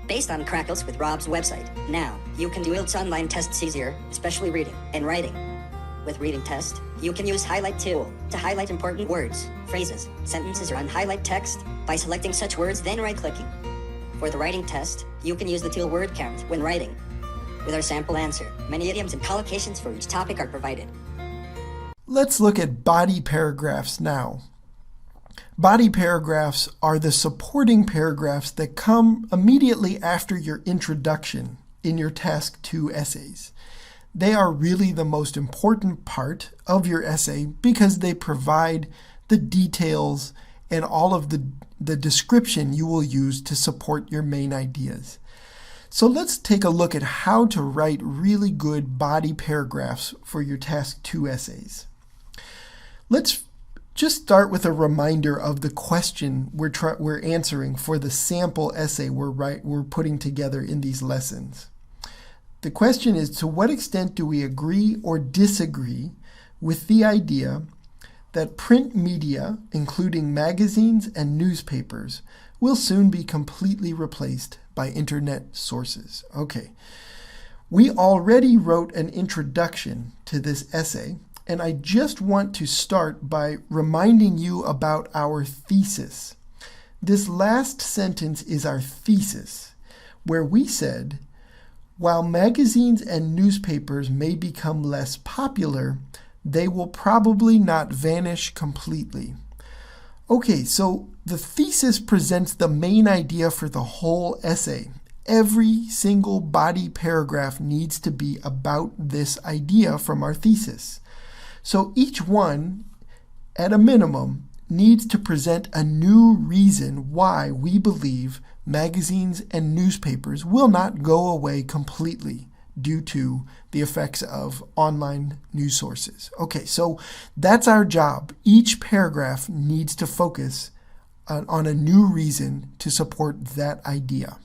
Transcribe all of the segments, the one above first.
based on Crackles with Rob's website. Now, you can do IELTS online tests easier, especially reading and writing. With Reading Test, you can use Highlight tool to highlight important words, phrases, sentences, or unhighlight text by selecting such words, then right-clicking. For the Writing Test, you can use the tool Word Count when writing. With our sample answer, many idioms and collocations for each topic are provided. Let's look at body paragraphs now. Body paragraphs are the supporting paragraphs that come immediately after your introduction in your Task 2 essays. They are really the most important part of your essay because they provide the details and all of the description you will use to support your main ideas. So let's take a look at how to write really good body paragraphs for your Task 2 essays. Let's just start with a reminder of the question we're answering for the sample essay we're putting together in these lessons. The question is, to what extent do we agree or disagree with the idea that print media, including magazines and newspapers, will soon be completely replaced by internet sources? Okay, we already wrote an introduction to this essay, and I just want to start by reminding you about our thesis. This last sentence is our thesis, where we said, while magazines and newspapers may become less popular, they will probably not vanish completely. Okay, so the thesis presents the main idea for the whole essay. Every single body paragraph needs to be about this idea from our thesis. So each one, at a minimum, needs to present a new reason why we believe magazines and newspapers will not go away completely due to the effects of online news sources. Okay, so that's our job. Each paragraph needs to focus on a new reason to support that idea.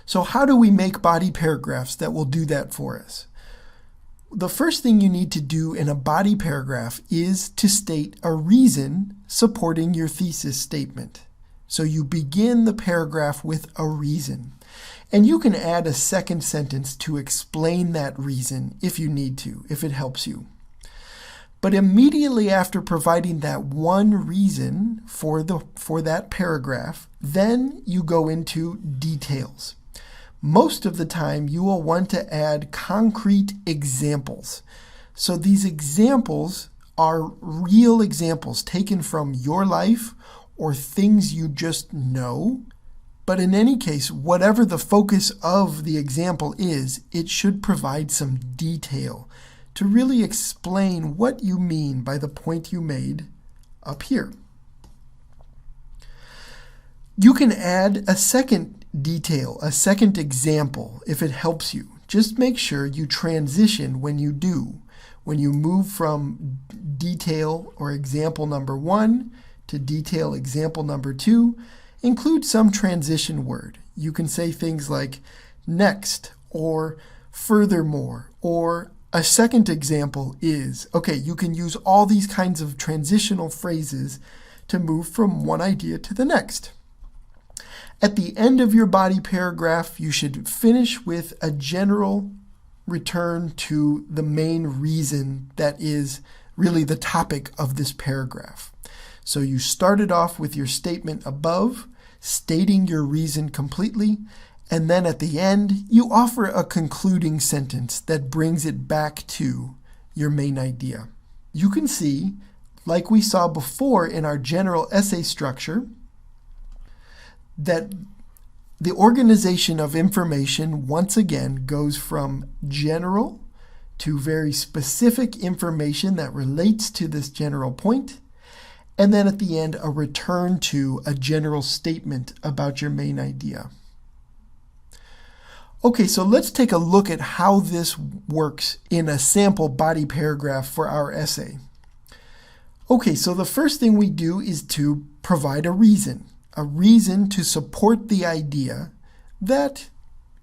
So how do we make body paragraphs that will do that for us? The first thing you need to do in a body paragraph is to state a reason supporting your thesis statement. So you begin the paragraph with a reason. And you can add a second sentence to explain that reason if you need to, if it helps you. But immediately after providing that one reason for that paragraph, then you go into details. Most of the time, you will want to add concrete examples. So these examples are real examples taken from your life or things you just know. But in any case, whatever the focus of the example is, it should provide some detail to really explain what you mean by the point you made up here. You can add a second detail, a second example, if it helps you. Just make sure you transition when you do. When you move from detail or example number 1 to detail example number 2, include some transition word. You can say things like next or furthermore or a second example is. Okay, you can use all these kinds of transitional phrases to move from one idea to the next. At the end of your body paragraph, you should finish with a general return to the main reason that is really the topic of this paragraph. So you started off with your statement above, stating your reason completely, and then at the end, you offer a concluding sentence that brings it back to your main idea. You can see, like we saw before in our general essay structure, that the organization of information once again goes from general to very specific information that relates to this general point, and then at the end a return to a general statement about your main idea. Okay, so let's take a look at how this works in a sample body paragraph for our essay. Okay, so the first thing we do is to provide a reason to support the idea that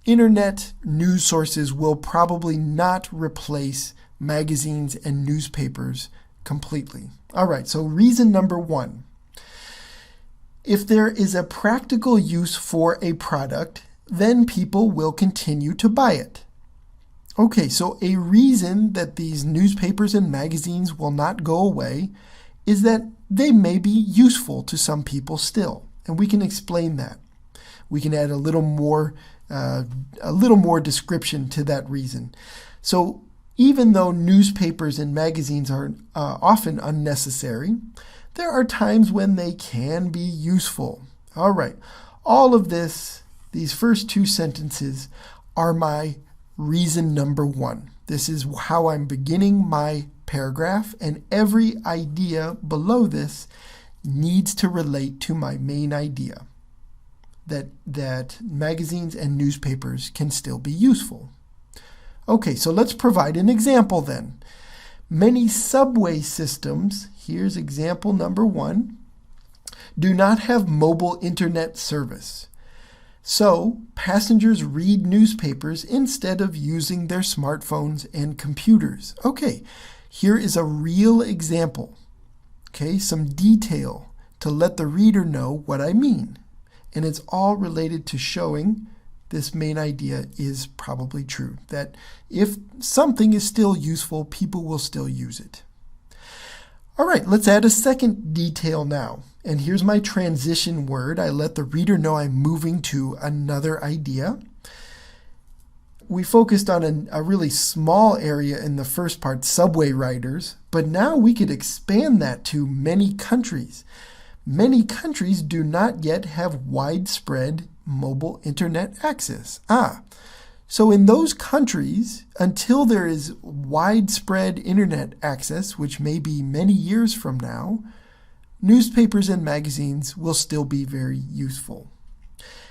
internet news sources will probably not replace magazines and newspapers completely. All right, so reason number 1. If there is a practical use for a product, then people will continue to buy it. Okay, so a reason that these newspapers and magazines will not go away is that they may be useful to some people still, and we can explain that. We can add a little more description to that reason. So even though newspapers and magazines are often unnecessary, there are times when they can be useful. All right, all of this, these first two sentences are my reason number one. This is how I'm beginning my paragraph, and every idea below this needs to relate to my main idea, that magazines and newspapers can still be useful. Okay, so let's provide an example then. Many subway systems, here's example number one, do not have mobile internet service. So, passengers read newspapers instead of using their smartphones and computers. Okay, here is a real example. Okay, some detail to let the reader know what I mean. And it's all related to showing this main idea is probably true, that if something is still useful, people will still use it. All right, let's add a second detail now. And here's my transition word. I let the reader know I'm moving to another idea. We focused on a really small area in the first part, subway riders, but now we could expand that to many countries. Many countries do not yet have widespread mobile internet access. So in those countries, until there is widespread internet access, which may be many years from now, newspapers and magazines will still be very useful.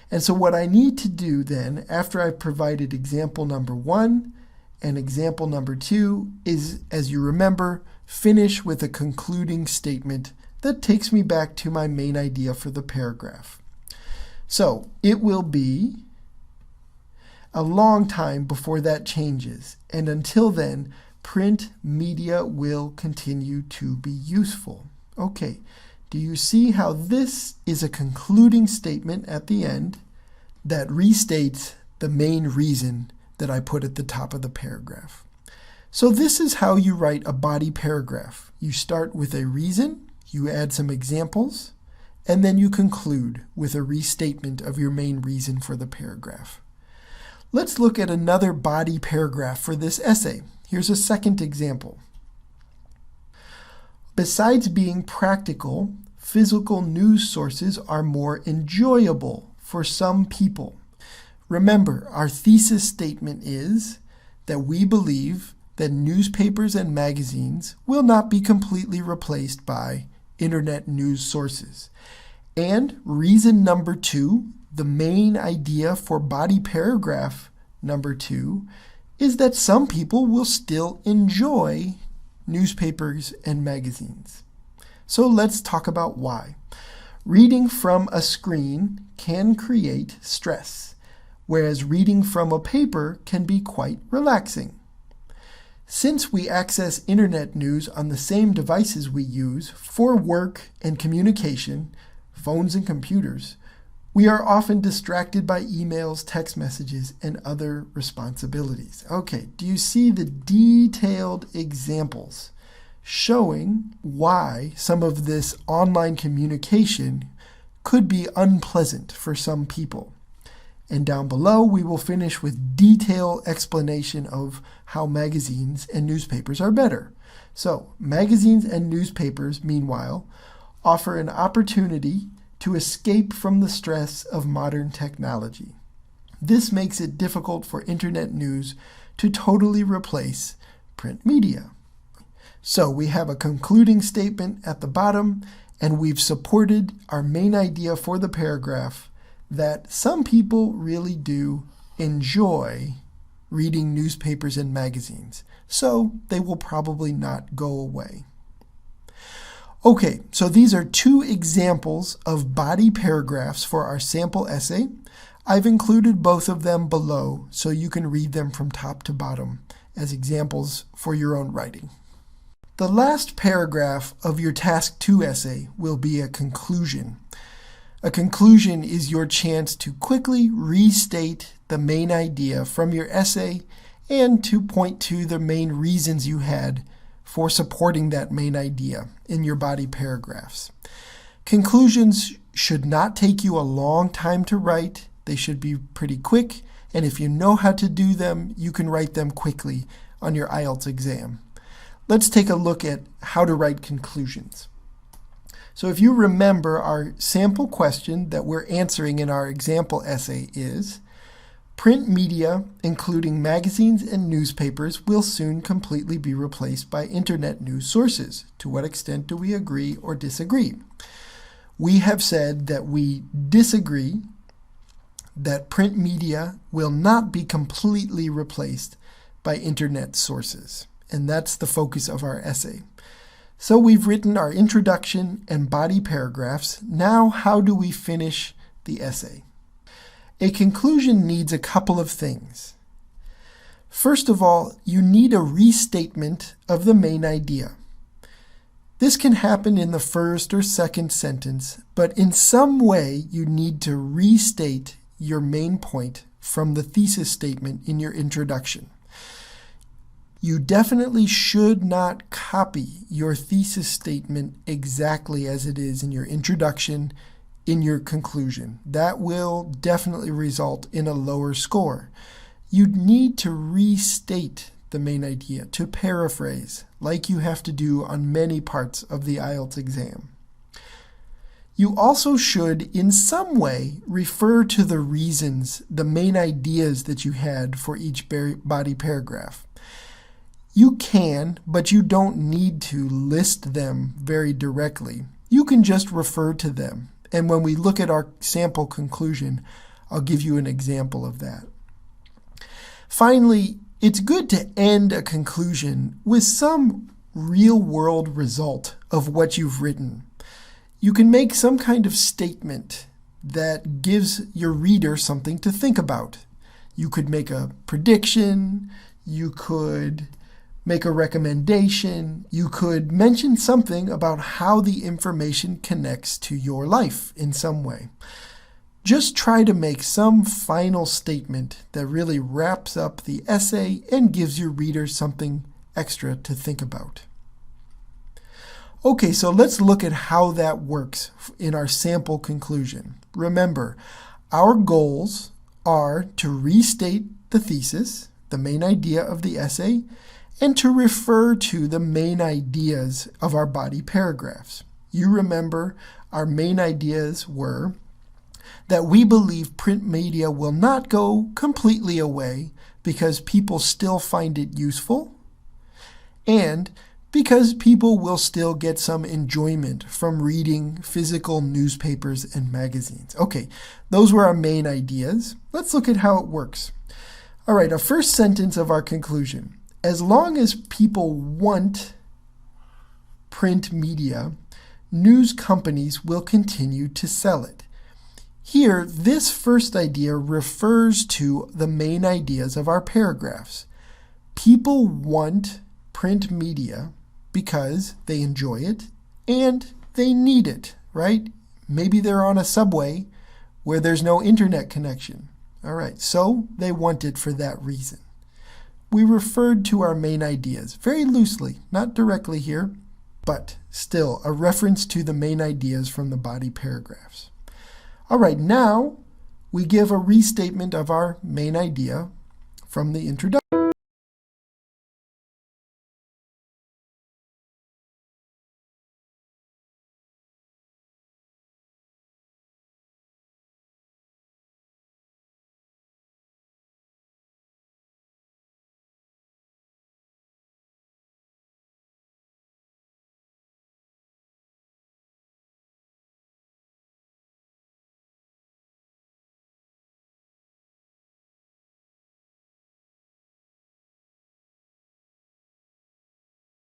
And so what I need to do then, after I've provided example number one and example number two, is, as you remember, finish with a concluding statement that takes me back to my main idea for the paragraph. So it will be a long time before that changes, and until then, print media will continue to be useful. Okay, do you see how this is a concluding statement at the end that restates the main reason that I put at the top of the paragraph? So this is how you write a body paragraph. You start with a reason, you add some examples, and then you conclude with a restatement of your main reason for the paragraph. Let's look at another body paragraph for this essay. Here's a second example. Besides being practical, physical news sources are more enjoyable for some people. Remember, our thesis statement is that we believe that newspapers and magazines will not be completely replaced by internet news sources. And reason number two, the main idea for body paragraph number two, is that some people will still enjoy newspapers and magazines. So let's talk about why. Reading from a screen can create stress, whereas reading from a paper can be quite relaxing. Since we access internet news on the same devices we use for work and communication, phones and computers, we are often distracted by emails, text messages, and other responsibilities. Okay, do you see the detailed examples showing why some of this online communication could be unpleasant for some people? And down below, we will finish with detailed explanation of how magazines and newspapers are better. So, magazines and newspapers, meanwhile, offer an opportunity to escape from the stress of modern technology. This makes it difficult for internet news to totally replace print media. So we have a concluding statement at the bottom, and we've supported our main idea for the paragraph that some people really do enjoy reading newspapers and magazines, so they will probably not go away. Okay, so these are two examples of body paragraphs for our sample essay. I've included both of them below so you can read them from top to bottom as examples for your own writing. The last paragraph of your Task 2 essay will be a conclusion. A conclusion is your chance to quickly restate the main idea from your essay and to point to the main reasons you had for supporting that main idea in your body paragraphs. Conclusions should not take you a long time to write. They should be pretty quick, and if you know how to do them, you can write them quickly on your IELTS exam. Let's take a look at how to write conclusions. So if you remember, our sample question that we're answering in our example essay is, print media, including magazines and newspapers, will soon completely be replaced by internet news sources. To what extent do we agree or disagree? We have said that we disagree that print media will not be completely replaced by internet sources, and that's the focus of our essay. So we've written our introduction and body paragraphs. Now, how do we finish the essay? A conclusion needs a couple of things. First of all, you need a restatement of the main idea. This can happen in the first or second sentence, but in some way you need to restate your main point from the thesis statement in your introduction. You definitely should not copy your thesis statement exactly as it is in your introduction, in your conclusion. That will definitely result in a lower score. You need to restate the main idea, to paraphrase, like you have to do on many parts of the IELTS exam. You also should, in some way, refer to the reasons, the main ideas that you had for each body paragraph. You can, but you don't need to list them very directly. You can just refer to them. And when we look at our sample conclusion, I'll give you an example of that. Finally, it's good to end a conclusion with some real-world result of what you've written. You can make some kind of statement that gives your reader something to think about. You could make a prediction, you could make a recommendation, you could mention something about how the information connects to your life in some way. Just try to make some final statement that really wraps up the essay and gives your reader something extra to think about. Okay, so let's look at how that works in our sample conclusion. Remember, our goals are to restate the thesis, the main idea of the essay, and to refer to the main ideas of our body paragraphs. You remember our main ideas were that we believe print media will not go completely away because people still find it useful, and because people will still get some enjoyment from reading physical newspapers and magazines. Okay, those were our main ideas. Let's look at how it works. All right, our first sentence of our conclusion. As long as people want print media, news companies will continue to sell it. Here, this first idea refers to the main ideas of our paragraphs. People want print media because they enjoy it and they need it, right? Maybe they're on a subway where there's no internet connection. All right, so they want it for that reason. We referred to our main ideas very loosely, not directly here, but still a reference to the main ideas from the body paragraphs. All right, now we give a restatement of our main idea from the introduction.